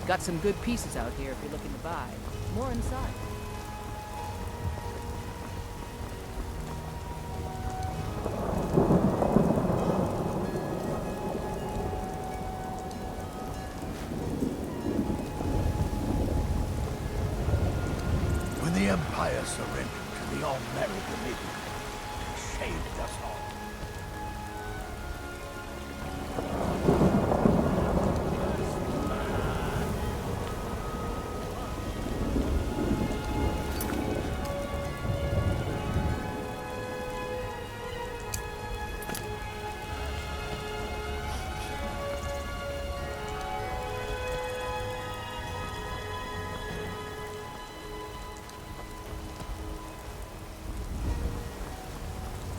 Got some good pieces out here if you're looking to buy. More inside. When the Empire surrendered to the all-married Dominion, they shamed us all.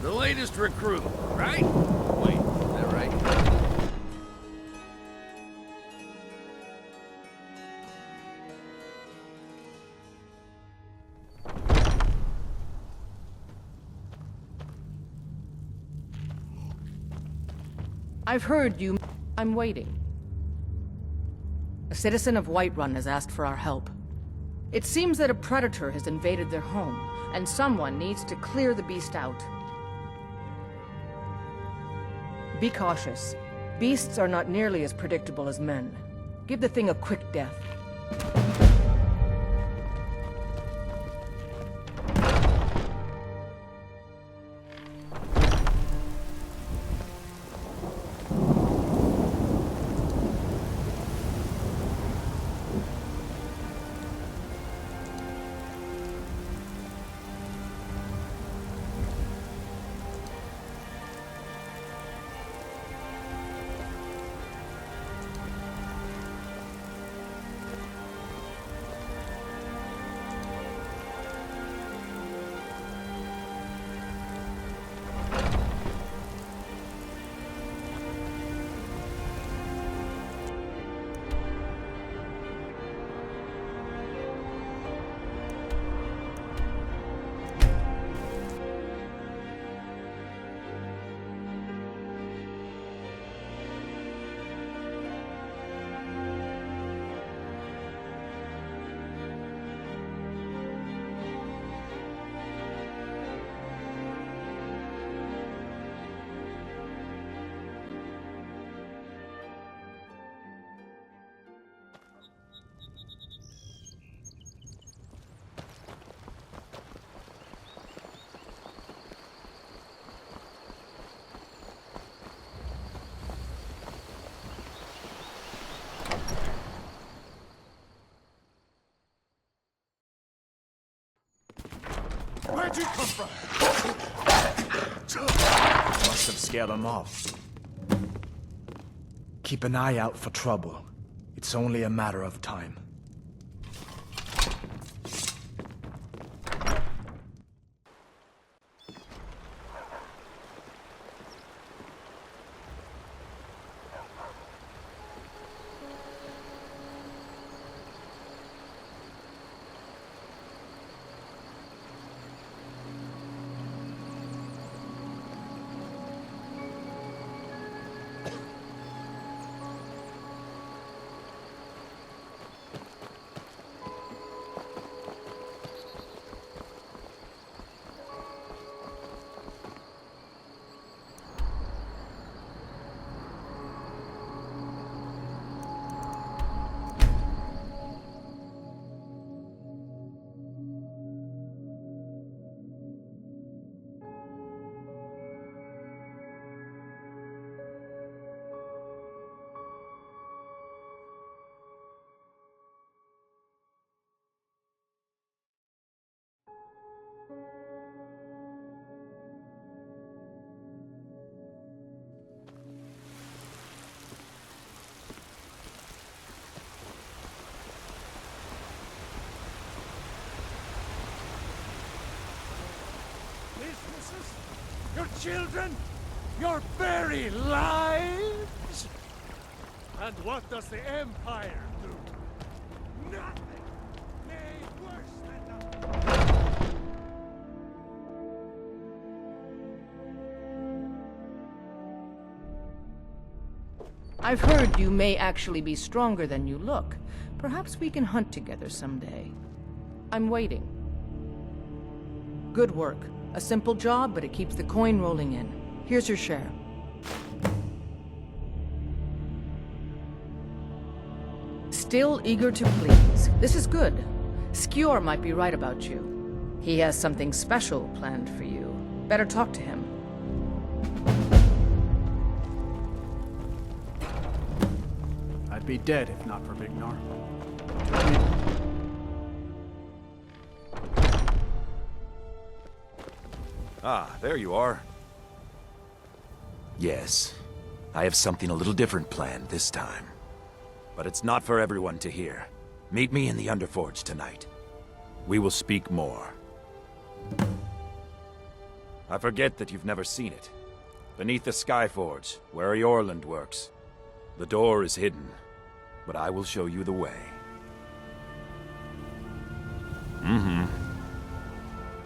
The latest recruit, right? Wait, is that right? I've heard you. I'm waiting. A citizen of Whiterun has asked for our help. It seems that a predator has invaded their home, and someone needs to clear the beast out. Be cautious. Beasts are not nearly as predictable as men. Give the thing a quick death. Where'd you come from? Must have scared them off. Keep an eye out for trouble. It's only a matter of time. Your children? Your very lives? And what does the Empire do? Nothing! Nay, worse than nothing! I've heard you may actually be stronger than you look. Perhaps we can hunt together someday. I'm waiting. Good work. A simple job, but it keeps the coin rolling in. Here's your share. Still eager to please. This is good. Skjor might be right about you. He has something special planned for you. Better talk to him. I'd be dead if not for Vignar. Ah, there you are. Yes, I have something a little different planned this time. But it's not for everyone to hear. Meet me in the Underforge tonight. We will speak more. I forget that you've never seen it. Beneath the Skyforge, where Jorland works. The door is hidden, but I will show you the way.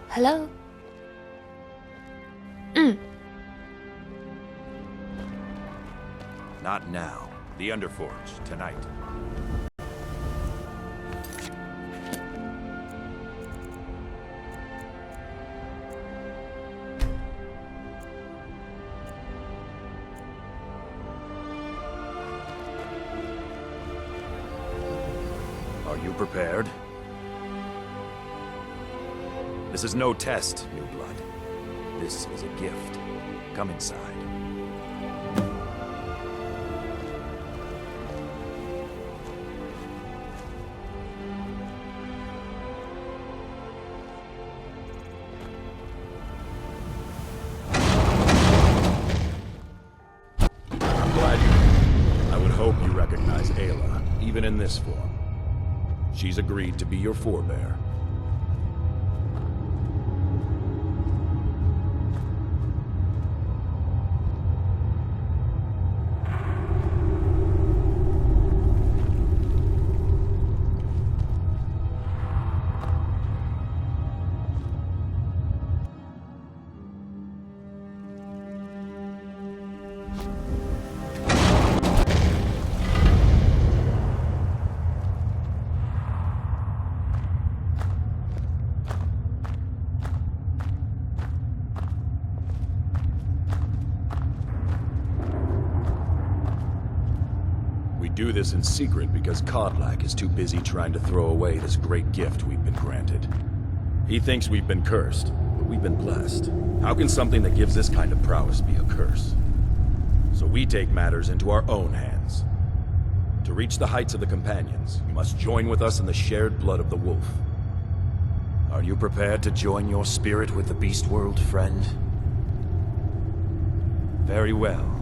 Hello? Not now. The Underforge, tonight. Are you prepared? This is no test, new blood. This is a gift. Come inside. Aela, even in this form. She's agreed to be your forebear. We do this in secret because Kodlak is too busy trying to throw away this great gift we've been granted. He thinks we've been cursed, but we've been blessed. How can something that gives this kind of prowess be a curse? So we take matters into our own hands. To reach the heights of the Companions, you must join with us in the shared blood of the Wolf. Are you prepared to join your spirit with the Beast World, friend? Very well.